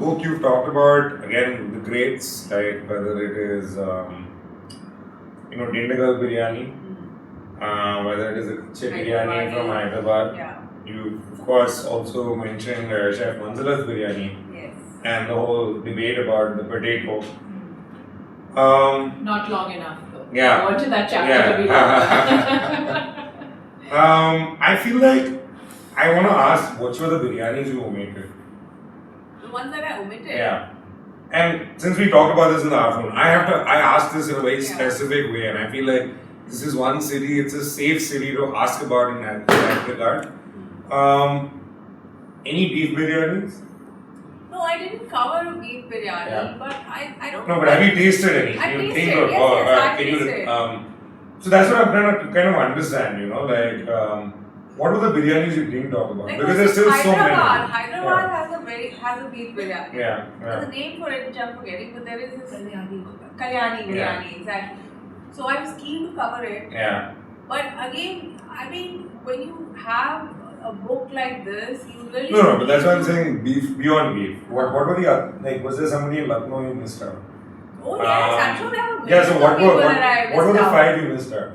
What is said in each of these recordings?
Both you've talked about, again, the greats, like whether it is, Dindagal biryani, whether it is a Kache biryani from Hyderabad. Yeah. You, of course, also mentioned Chef Manzala's biryani Yes. and the whole debate about the potato. Not long enough though. Yeah. I wanted that chapter to be longer. I feel like I want to ask, which were the biryanis you omitted? The ones that I omitted? Yeah. And since we talked about this in the afternoon, I asked this in a very specific way, and I feel like this is one city, it's a safe city to ask about in that regard. Any beef biryanis? No, I didn't cover beef biryani, Yeah. but I don't No, but have you tasted any? I You tasted, think yes, or, I can you, tasted. so that's what I'm trying to kind of understand, what were the biryanis you didn't talk about? Like, Because there's still so many. Hyderabad has a beef biryani. Yeah. There's a name for it which I'm forgetting, but there is this Kalyani biryani, exactly. So I was keen to cover it. Yeah. But again, I mean, when you have a book like this, you really No, but that's why I'm saying beef, beyond beef. What were the was there somebody in Lucknow you missed out? Oh yes, I'm sure there were Yeah, so what people were that I missed what were the out. 5 you missed out?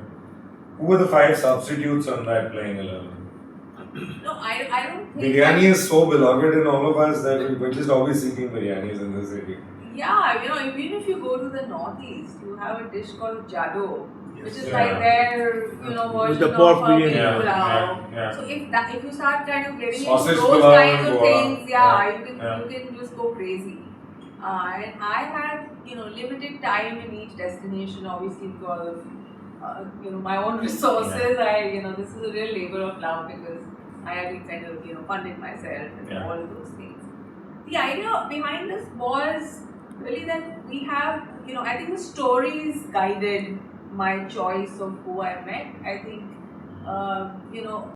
Who were the 5 substitutes on that playing 11? No, I don't think Biryani is so beloved in all of us that we're just always seeking biryanis in this city. Yeah, even if you go to the northeast, you have a dish called jado, which is Yeah. like their version the pork of biryani. beef pulao. Yeah. So if you start kind of getting Sausage into those pulao kinds in of Goa. things, Yeah. you can just go crazy. And I had limited time in each destination, obviously because of my own resources. This is a real labor of love because I had to kind of fund it myself and all of those things. The idea behind this was really that we have I think the stories guided my choice of who I met. I think